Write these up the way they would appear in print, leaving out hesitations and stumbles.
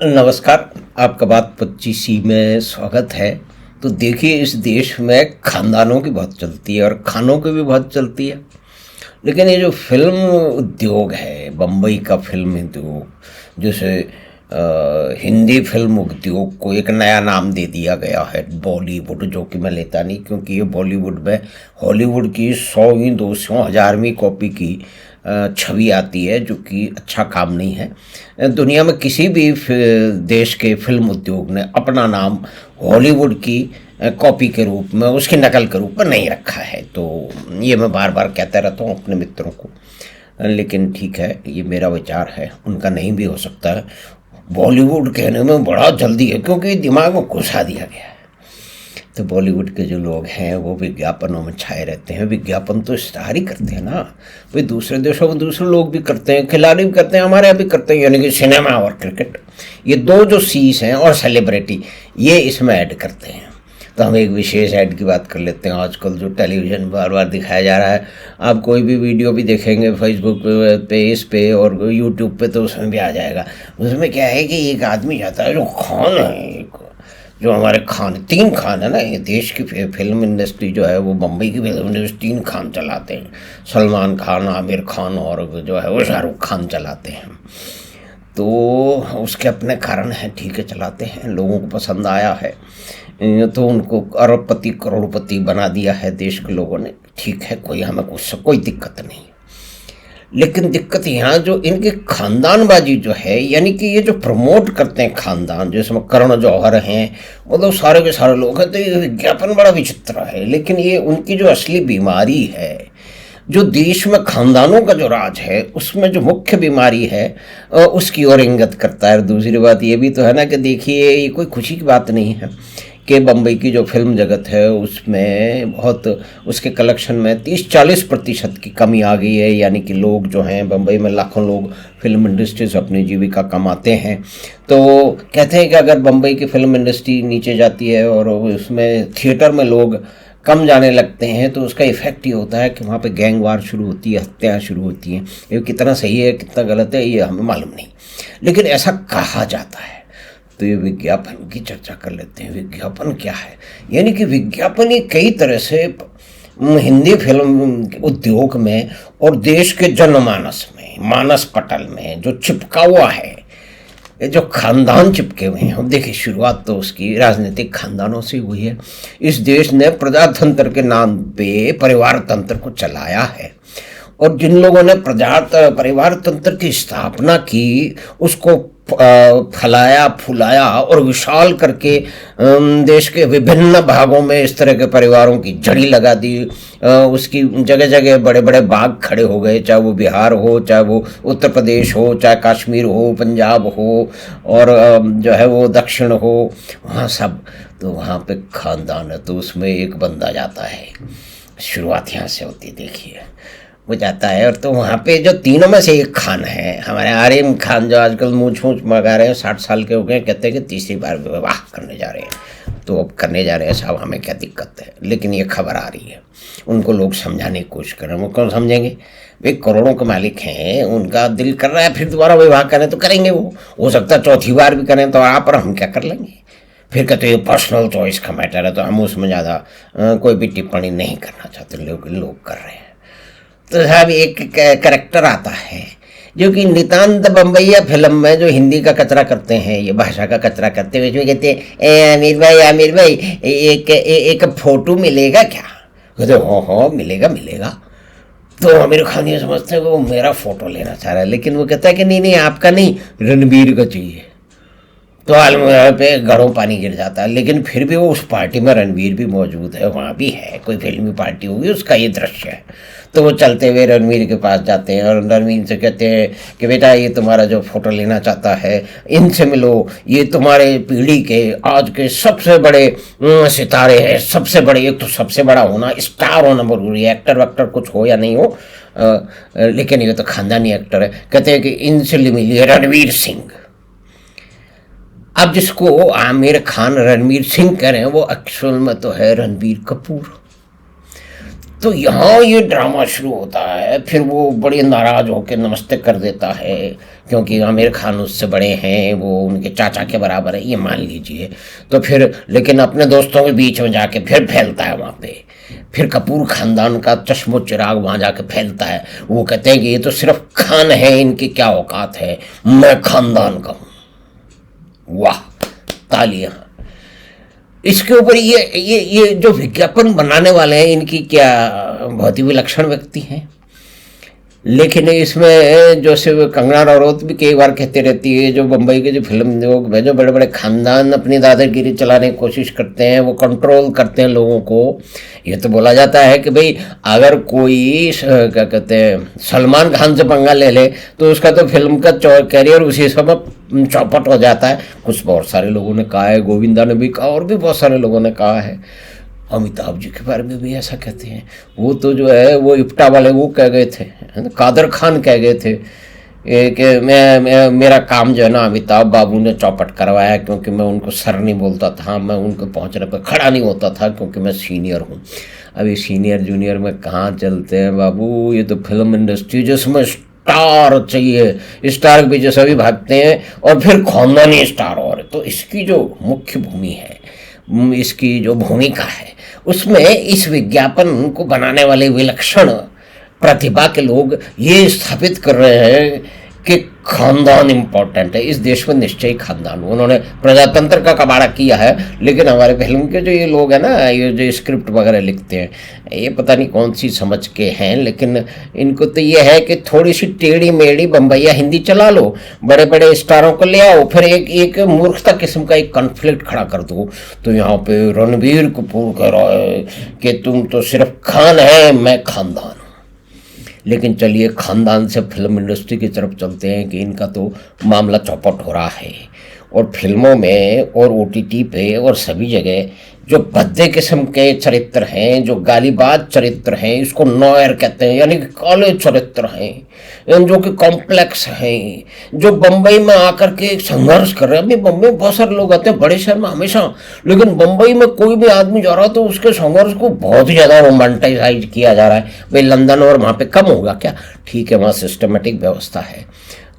नमस्कार। आपका बात 25सी में स्वागत है। तो देखिए, इस देश में खानदानों की बहुत चलती है और खानों की भी बहुत चलती है। लेकिन ये जो फिल्म उद्योग है, बम्बई का फिल्म उद्योग, जैसे हिंदी फिल्म उद्योग को एक नया नाम दे दिया गया है बॉलीवुड, जो कि मैं लेता नहीं, क्योंकि ये बॉलीवुड में हॉलीवुड की 100वीं 200 हज़ारवीं कॉपी की छवि आती है, जो कि अच्छा काम नहीं है। दुनिया में किसी भी देश के फिल्म उद्योग ने अपना नाम हॉलीवुड की कॉपी के रूप में, उसकी नकल के रूप में नहीं रखा है। तो ये मैं बार बार कहता रहता हूँ अपने मित्रों को, लेकिन ठीक है, ये मेरा विचार है, उनका नहीं भी हो सकता है। बॉलीवुड कहने में बड़ा जल्दी है, क्योंकि दिमाग में घुसा दिया गया है। तो बॉलीवुड के जो लोग हैं वो विज्ञापनों में छाए रहते हैं। विज्ञापन तो स्टार ही करते हैं ना भाई, दूसरे देशों में दूसरे लोग भी करते हैं, खिलाड़ी भी करते हैं, हमारे यहाँ भी करते हैं। यानी कि सिनेमा और क्रिकेट, ये दो जो सीज हैं, और सेलिब्रिटी, ये इसमें ऐड करते हैं। तो हम एक विशेष ऐड की बात कर लेते हैं। आजकल जो टेलीविज़न बार बार दिखाया जा रहा है, आप कोई भी वीडियो भी देखेंगे फेसबुक पे इस पे और यूट्यूब पे, तो उसमें भी आ जाएगा। उसमें क्या है कि एक आदमी जाता है, जो खान है, जो हमारे खान, 3 खान है ना, ये देश की फिल्म इंडस्ट्री जो है वो बम्बई की फिल्म इंडस्ट्री 3 खान चलाते हैं। सलमान खान, आमिर खान और जो है वो शाहरुख खान चलाते हैं। तो उसके अपने कारण हैं, ठीक है, चलाते हैं, लोगों को पसंद आया है, तो उनको अरबपति करोड़पति बना दिया है देश के लोगों ने। ठीक है, हमें कोई दिक्कत नहीं। लेकिन दिक्कत यहाँ जो इनकी खानदानबाजी जो है, यानी कि ये जो प्रमोट करते हैं खानदान, जिसमें करण जौहर हैं, मतलब सारे के सारे लोग हैं, तो ये विज्ञापन बड़ा विचित्र है। लेकिन ये उनकी जो असली बीमारी है, जो देश में खानदानों का जो राज है, उसमें जो मुख्य बीमारी है, उसकी ओर इंगित करता है। दूसरी बात ये भी तो है ना कि देखिए, ये कोई खुशी की बात नहीं है कि बम्बई की जो फिल्म जगत है उसमें बहुत, उसके कलेक्शन में 30-40% की कमी आ गई है। यानी कि लोग जो हैं, बम्बई में लाखों लोग फिल्म इंडस्ट्री से अपनी जीविका कमाते हैं। तो कहते हैं कि अगर बम्बई की फिल्म इंडस्ट्री नीचे जाती है और उसमें थिएटर में लोग कम जाने लगते हैं, तो उसका इफ़ेक्ट ये होता है कि वहाँ पे गैंग वार शुरू होती है, हत्याएँ शुरू होती हैं। ये कितना सही है कितना गलत है ये हमें मालूम नहीं, लेकिन ऐसा कहा जाता है। तो ये विज्ञापन की चर्चा कर लेते हैं। विज्ञापन क्या है? यानी कि विज्ञापन ये कई तरह से हिंदी फिल्म उद्योग में और देश के जनमानस में, मानस पटल में जो चिपका हुआ है, ये जो खानदान चिपके हुए हैं। अब देखिए, शुरुआत तो उसकी राजनीतिक खानदानों से हुई है। इस देश ने प्रजातंत्र के नाम पे परिवार तंत्र को चलाया है, और जिन लोगों ने परिवार तंत्र की स्थापना की, उसको फैलाया फुलाया और विशाल करके देश के विभिन्न भागों में इस तरह के परिवारों की जड़ी लगा दी। उसकी जगह जगह बड़े बड़े बाग खड़े हो गए, चाहे वो बिहार हो, चाहे वो उत्तर प्रदेश हो, चाहे कश्मीर हो, पंजाब हो, और जो है वो दक्षिण हो, वहाँ सब। तो वहाँ पे खानदान है, तो उसमें एक बंदा जाता है। शुरुआत यहाँ से होती, देखिए, वो जाता है, और तो वहाँ पे जो तीनों में से एक खान है, हमारे आर्यन खान, जो आजकल मूछ मगा रहे हैं, 60 साल के हो गए, कहते हैं कि तीसरी बार विवाह करने जा रहे हैं। तो अब करने जा रहे हैं साहब, हमें क्या दिक्कत है? लेकिन ये खबर आ रही है, उनको लोग समझाने की कोशिश कर रहे हैं। वो कौन समझेंगे? वे करोड़ों के मालिक हैं, उनका दिल कर रहा है फिर दोबारा विवाह करें तो करेंगे। वो हो सकता है चौथी बार भी करें, तो आप और हम क्या कर लेंगे? फिर कहते हैं पर्सनल चॉइस का मैटर है, तो हम उसमें ज़्यादा कोई भी टिप्पणी नहीं करना चाहते। लोग कर रहे हैं। तो साहब, एक करेक्टर आता है जो कि नितांत बम्बईया फिल्म में जो हिंदी का कचरा करते हैं, ये भाषा का कचरा करते हुए, इसमें कहते हैं, आमिर भाई एक फोटो मिलेगा क्या? कहते हो मिलेगा मिलेगा। तो आमिर खान ये समझते हैं कि वो मेरा फोटो लेना चाह रहा है, लेकिन वो कहता है कि नहीं आपका नहीं, रणबीर का चाहिए। तो आलम पे घड़ों पानी गिर जाता है। लेकिन फिर भी वो उस पार्टी में रणवीर भी मौजूद है, वहाँ भी है, कोई फिल्मी पार्टी होगी, उसका ये दृश्य है। तो वो चलते हुए रणवीर के पास जाते हैं और रणवीर से कहते हैं कि बेटा, ये तुम्हारा जो फोटो लेना चाहता है, इनसे मिलो, ये तुम्हारे पीढ़ी के आज के सबसे बड़े सितारे हैं। सबसे बड़े, एक तो सबसे बड़ा होना, स्टार होना जरूरी है, एक्टर वैक्टर कुछ हो या नहीं हो, लेकिन ये तो खानदानी एक्टर है। कहते हैं कि इनसे मिलिए रणवीर सिंह। अब जिसको आमिर खान रणवीर सिंह कह रहे हैं, वो एक्चुअल में तो है रणबीर कपूर। तो यहाँ ये ड्रामा शुरू होता है। फिर वो बड़े नाराज होकर नमस्ते कर देता है, क्योंकि आमिर खान उससे बड़े हैं, वो उनके चाचा के बराबर है, ये मान लीजिए। तो फिर लेकिन अपने दोस्तों के बीच में जाके फिर फैलता है वहाँ पे। फिर कपूर खानदान का चश्मो चिराग वहाँ जाके फैलता है। वो कहते हैं कि ये तो सिर्फ खान है, इनकी क्या औकात है, मैं खानदान का हूँ। वाह, तालियां। इसके ऊपर ये जो विज्ञापन बनाने वाले हैं, इनकी क्या बहुत ही विलक्षण व्यक्ति हैं। लेकिन इसमें जो सिर्फ कंगना रनौत भी कई बार कहते रहती है, जो बम्बई के जो फिल्म लोग में जो बड़े बड़े खानदान अपनी दादागिरी चलाने की कोशिश करते हैं, वो कंट्रोल करते हैं लोगों को। ये तो बोला जाता है कि भाई अगर कोई क्या कहते हैं सलमान खान से पंगा ले ले तो उसका तो फिल्म का कैरियर उसी समय चौपट हो जाता है। कुछ बहुत सारे लोगों ने कहा है, गोविंदा ने भी कहा और भी बहुत सारे लोगों ने कहा है। अमिताभ जी के बारे में भी ऐसा कहते हैं। वो तो जो है वो इप्टा वाले वो कह गए थे, कादर खान कह गए थे कि मेरा काम जो है ना अमिताभ बाबू ने चौपट करवाया, क्योंकि मैं उनको सर नहीं बोलता था, मैं उनको पहुंचने पर खड़ा नहीं होता था, क्योंकि मैं सीनियर हूँ। अभी सीनियर जूनियर में कहाँ चलते हैं बाबू, ये तो फिल्म इंडस्ट्री जिसमें स्टार चाहिए, स्टार के पीछे सभी भागते हैं और फिर खानदानी स्टार। और तो इसकी जो मुख्य भूमि है, इसकी जो भूमिका है, उसमें इस विज्ञापन को बनाने वाले विलक्षण प्रतिभा के लोग ये स्थापित कर रहे हैं कि खानदान इम्पोर्टेंट है। इस देश में निश्चय खानदान, उन्होंने प्रजातंत्र का कबाड़ा किया है। लेकिन हमारे फिल्म के जो ये लोग हैं ना, ये जो स्क्रिप्ट वगैरह लिखते हैं, ये पता नहीं कौन सी समझ के हैं, लेकिन इनको तो ये है कि थोड़ी सी टेढ़ी मेढ़ी बम्बैया हिंदी चला लो, बड़े बड़े स्टारों को ले आओ, फिर एक मूर्खता किस्म का एक कॉन्फ्लिक्ट खड़ा कर दो। तो यहाँ पे रणबीर कपूर कह रहा है कि तुम तो सिर्फ खान है, मैं खानदान। लेकिन चलिए खानदान से फिल्म इंडस्ट्री की तरफ चलते हैं कि इनका तो मामला चौपट हो रहा है। और फिल्मों में और OTT पे और सभी जगह जो भद्दे किस्म के चरित्र हैं, जो गालीबाज चरित्र हैं, इसको नॉयर कहते हैं, यानी कि काले चरित्र हैं, जो कि कॉम्प्लेक्स हैं, जो बम्बई में आकर के संघर्ष कर रहे हैं। अभी बम्बई में बहुत सारे लोग आते हैं, बड़े शहर में हमेशा, लेकिन बम्बई में कोई भी आदमी जा रहा है तो उसके संघर्ष को बहुत ही ज़्यादा रोमांटिसाइज किया जा रहा है। भाई लंदन और वहाँ पे कम होगा क्या? ठीक है, वहाँ सिस्टमेटिक व्यवस्था है।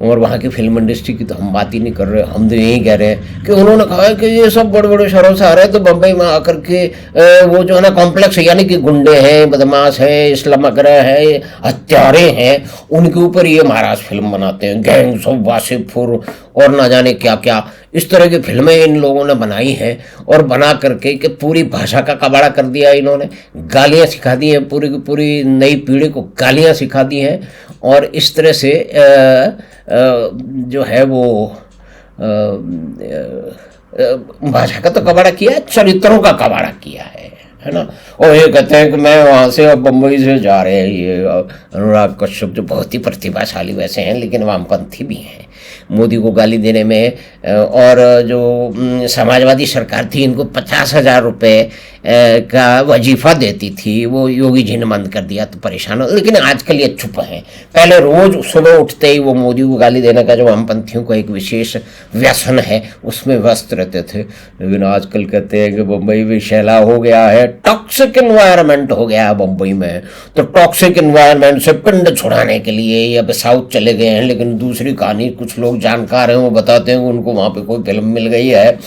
और वहाँ की फिल्म इंडस्ट्री की तो हम बात ही नहीं कर रहे, हम तो यही कह रहे हैं कि उन्होंने कहा है कि ये सब बड़े बड़े शहरों से आ रहे हैं, तो बम्बई में आकर के वो जो है ना कॉम्प्लेक्स है, यानी कि गुंडे हैं, बदमाश हैं, इस्लाम वगैरह है, हत्यारे हैं, उनके ऊपर ये महाराज फिल्म बनाते हैं। गैंग्स ऑफ वासेपुर और ना जाने क्या क्या इस तरह की फिल्में इन लोगों ने बनाई हैं। और बना करके कि पूरी भाषा का कबाड़ा कर दिया इन्होंने, गालियाँ सिखा दी हैं, पूरी की पूरी नई पीढ़ी को गालियाँ सिखा दी हैं। और इस तरह से जो है वो भाषा का तो कबाड़ा किया है, चरित्रों का कबाड़ा किया है ना। और ये कहते हैं कि मैं वहाँ से अब बम्बई से जा रहे हैं, ये अनुराग कश्यप जो बहुत ही प्रतिभाशाली वैसे हैं, लेकिन वामपंथी भी हैं, मोदी को गाली देने में। और जो समाजवादी सरकार थी, इनको 50,000 रुपये का वजीफा देती थी, वो योगी जी ने बंद कर दिया, तो परेशान हो। लेकिन आजकल ये चुप हैं। पहले रोज़ सुबह उठते ही वो मोदी को गाली देने का जो वामपंथियों को एक विशेष व्यसन है, उसमें व्यस्त रहते थे। लेकिन आजकल कहते हैं कि बम्बई भी शैला हो गया है, टॉक्सिक एनवायरनमेंट हो गया है बम्बई में। तो टॉक्सिक एनवायरनमेंट से पिंड छुड़ाने के लिए अब साउथ चले गए हैं। लेकिन दूसरी कहानी, कुछ लोग जानकार हैं, वो बताते हैं कि उनको वहाँ पे कोई फिल्म मिल गई है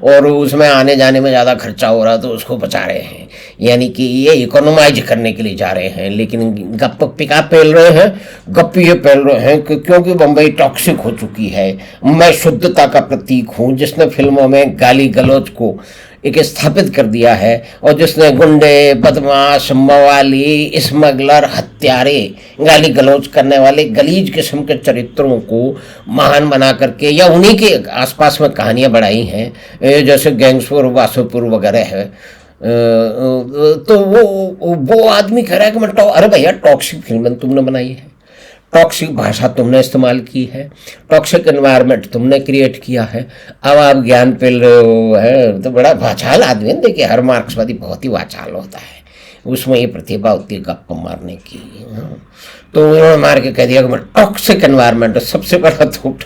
और उसमें आने जाने में ज़्यादा खर्चा हो रहा है, तो उसको बचा रहे हैं, यानी कि ये इकोनोमाइज करने के लिए जा रहे हैं। लेकिन गप पिका पेल रहे हैं, गप्पी ये पेल रहे हैं क्योंकि बम्बई टॉक्सिक हो चुकी है। मैं शुद्धता का प्रतीक हूँ, जिसने फिल्मों में गाली गलौज को एक स्थापित कर दिया है, और जिसने गुंडे, बदमाश, मवाली, स्मगलर, हत्यारे, गाली गलौज करने वाले गलीज किस्म के चरित्रों को महान बना करके या उन्हीं के आसपास में कहानियाँ बढ़ाई हैं, जैसे गैंग्सपुर, वासेपुर वगैरह है। तो वो आदमी कह रहा है कि मैं अरे भैया टॉक्सिक फिल्म तुमने बनाई है, टॉक्सिक भाषा तुमने इस्तेमाल की है, टॉक्सिक एनवायरनमेंट तुमने क्रिएट किया है, अब आप ज्ञान पेल रहे हो है। तो बड़ा वाचाल आदमी है। देखिए हर मार्क्सवादी बहुत ही वाचाल होता है, उसमें ये प्रतिभा होती है गप्प मारने की। तो उन्होंने मार के कह दिया कि मैं टॉक्सिक एनवायरनमेंट, सबसे बड़ा तो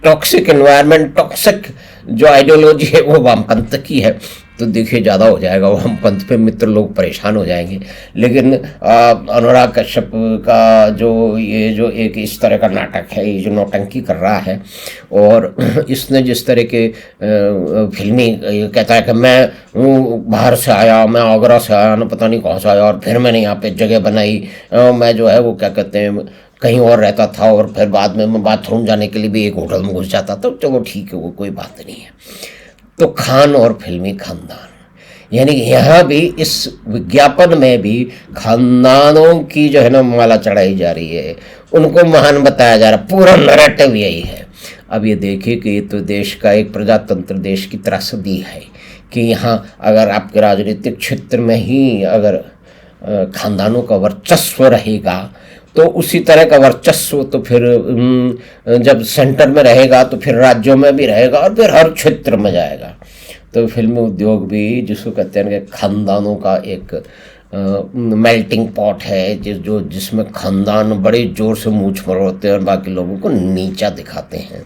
टॉक्सिक एनवायरनमेंट, टॉक्सिक जो आइडियोलॉजी है वो वामपंथ की है। तो देखिए ज़्यादा हो जाएगा, वो हम पंथ पे मित्र लोग परेशान हो जाएंगे। लेकिन अनुराग कश्यप का जो एक इस तरह का नाटक है, ये जो नौटंकी कर रहा है, और इसने जिस तरह के फिल्मी ये कहता है कि मैं बाहर से आया, मैं आगरा से आया, ना पता नहीं कहाँ से आया, और फिर मैंने यहाँ पे जगह बनाई, मैं जो है वो क्या कहते हैं कहीं और रहता था, और फिर बाद में मैं बाथरूम जाने के लिए भी एक होटल में घुस जाता था। चलो ठीक है, वो कोई बात नहीं है। तो खान और फिल्मी खानदान, यानी कि यहाँ भी इस विज्ञापन में भी खानदानों की जो है ना माला चढ़ाई जा रही है, उनको महान बताया जा रहा है, पूरा नैरेटिव यही है। अब ये देखिए कि ये तो देश का एक प्रजातंत्र देश की त्रासदी है कि यहाँ अगर आपके राजनीतिक क्षेत्र में ही अगर खानदानों का वर्चस्व रहेगा तो उसी तरह का वर्चस्व तो फिर जब सेंटर में रहेगा तो फिर राज्यों में भी रहेगा और फिर हर क्षेत्र में जाएगा। तो फिल्मी उद्योग भी जिसको कहते हैं कि खानदानों का एक मेल्टिंग पॉट है, जिसमें खानदान बड़े ज़ोर से मूंछ मरोड़ते हैं और बाकी लोगों को नीचा दिखाते हैं।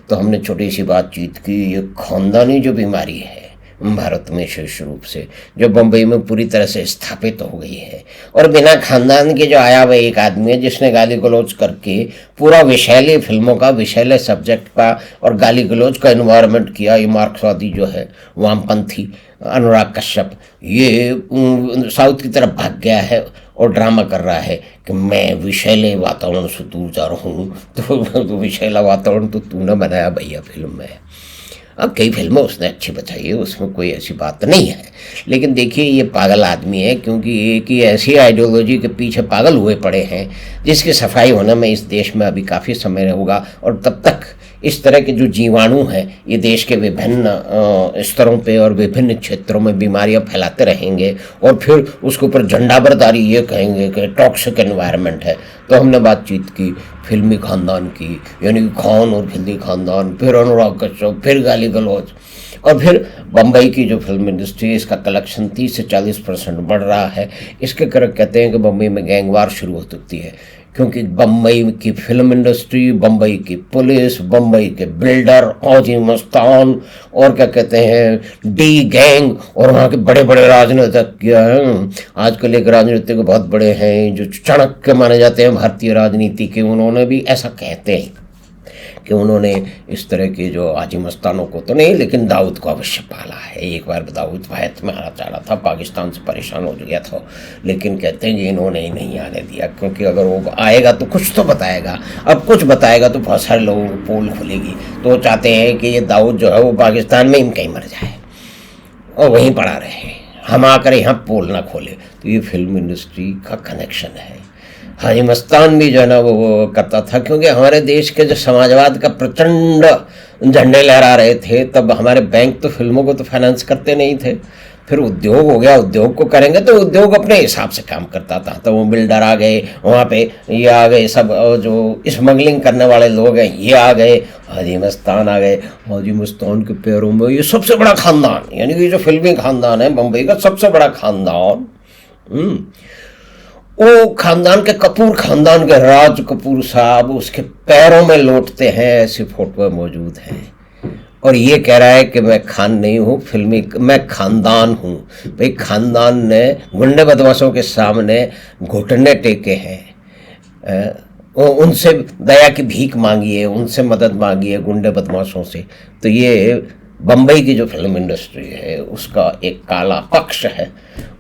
तो हमने छोटी सी बातचीत की, ये खानदानी जो बीमारी है भारत में विशेष रूप से जो बम्बई में पूरी तरह से स्थापित हो गई है, और बिना खानदान के जो आया हुआ एक आदमी है जिसने गाली गलौज करके पूरा विषैले फिल्मों का, विषैले सब्जेक्ट का और गाली गलौज का इन्वायरमेंट किया, ये मार्क्सवादी जो है वामपंथी अनुराग कश्यप, ये साउथ की तरफ भाग गया है और ड्रामा कर रहा है कि मैं विषैले वातावरण से दूर जा रहा हूँ। तो विषैला वातावरण तो तूने बनाया भैया फिल्म में। अब कई फिल्में उसने अच्छी बचाई है, उसमें कोई ऐसी बात नहीं है, लेकिन देखिए ये पागल आदमी है, क्योंकि एक ही ऐसी आइडियोलॉजी के पीछे पागल हुए पड़े हैं जिसकी सफाई होने में इस देश में अभी काफ़ी समय होगा, और तब तक इस तरह के जो जीवाणु हैं ये देश के विभिन्न स्तरों पे और विभिन्न क्षेत्रों में बीमारियां फैलाते रहेंगे, और फिर उसके ऊपर झंडाबरदारी ये कहेंगे कि टॉक्सिक एनवायरनमेंट है। तो हमने बातचीत की फिल्मी खानदान की, यानी खान और फिल्मी खानदान, फिर अनुराग कश्यप, फिर गाली गलौज, और फिर बम्बई की जो फिल्म इंडस्ट्री, इसका कलेक्शन 30 से 40% बढ़ रहा है। इसके कारण कहते हैं कि बम्बई में गैंगवार शुरू हो सकती है, क्योंकि बम्बई की फिल्म इंडस्ट्री, बम्बई की पुलिस, बम्बई के बिल्डर, औजी मस्तान और क्या कहते हैं डी गैंग, और वहाँ के बड़े बड़े राजनीतिज्ञ हैं। आजकल एक राजनीतिक बहुत बड़े हैं जो चाणक्य माने जाते हैं भारतीय राजनीति के, उन्होंने भी ऐसा कहते हैं कि उन्होंने इस तरह के जो आजी मस्तानों को तो नहीं, लेकिन दाऊद को अवश्य पाला है। एक बार दाऊद भारत में आना चाह रहा था, पाकिस्तान से परेशान हो गया था, लेकिन कहते हैं कि इन्होंने ही नहीं आने दिया, क्योंकि अगर वो आएगा तो कुछ तो बताएगा, अब कुछ बताएगा तो बहुत सारे लोगों को पोल खुलेगी। तो वो चाहते हैं कि ये दाऊद जो है वो पाकिस्तान में ही कहीं मर जाए और वहीं पड़ा रहे, हम आकर यहाँ पोल ना खोले। तो ये फिल्म इंडस्ट्री का कनेक्शन है। हाजी मस्तान भी जो है ना वो करता था, क्योंकि हमारे देश के जो समाजवाद का प्रचंड झंडे लहरा रहे थे, तब हमारे बैंक तो फिल्मों को तो फाइनेंस करते नहीं थे। फिर उद्योग हो गया, उद्योग को करेंगे तो उद्योग अपने हिसाब से काम करता था। तो वो बिल्डर आ गए, वहाँ पे ये आ गए, सब जो स्मगलिंग करने वाले लोग हैं ये आ गए, हाजी मस्तान आ गए। हाजी मस्तान के पैरों में ये सबसे बड़ा खानदान, यानी कि जो फिल्मी खानदान है बम्बई का सबसे बड़ा खानदान, वो खानदान के कपूर खानदान के राज कपूर साहब उसके पैरों में लौटते हैं, ऐसी फोटो मौजूद हैं। और ये कह रहा है कि मैं खान नहीं हूँ, फिल्मी मैं खानदान हूँ। भाई खानदान ने गुंडे बदमाशों के सामने घुटने टेके हैं, उनसे दया की भीख मांगी है, उनसे मदद मांगी है गुंडे बदमाशों से। तो ये बम्बई की जो फिल्म इंडस्ट्री है उसका एक काला पक्ष है,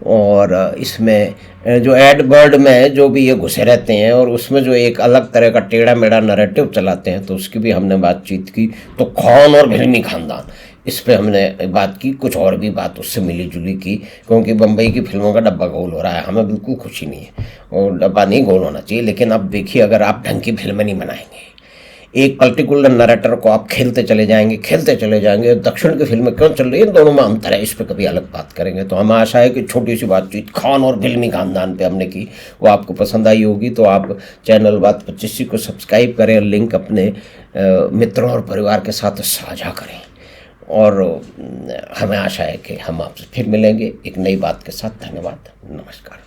और इसमें जो एडवर्ड में जो भी ये घुसे रहते हैं और उसमें जो एक अलग तरह का टेढ़ा मेढ़ा नैरेटिव चलाते हैं, तो उसकी भी हमने बातचीत की। तो खान और फिल्मी खानदान, इस पे हमने बात की, कुछ और भी बात उससे मिली जुली की, क्योंकि बम्बई की फिल्मों का डब्बा गोल हो रहा है, हमें बिल्कुल खुशी नहीं है, और डब्बा नहीं गोल होना चाहिए। लेकिन अब देखिए, अगर आप ढंग की फिल्में नहीं बनाएंगे, एक पर्टिकुलर नरेटर को आप खेलते चले जाएंगे, दक्षिण की फिल्में क्यों चल रही है, इन दोनों में अंतर है, इस पर कभी अलग बात करेंगे। तो हमें आशा है कि छोटी सी बातचीत खान और फिल्मी खानदान पे हमने की, वो आपको पसंद आई होगी। तो आप चैनल बात 25 को सब्सक्राइब करें, लिंक अपने मित्रों और परिवार के साथ साझा करें, और हमें आशा है कि हम आपसे फिर मिलेंगे एक नई बात के साथ। धन्यवाद, नमस्कार।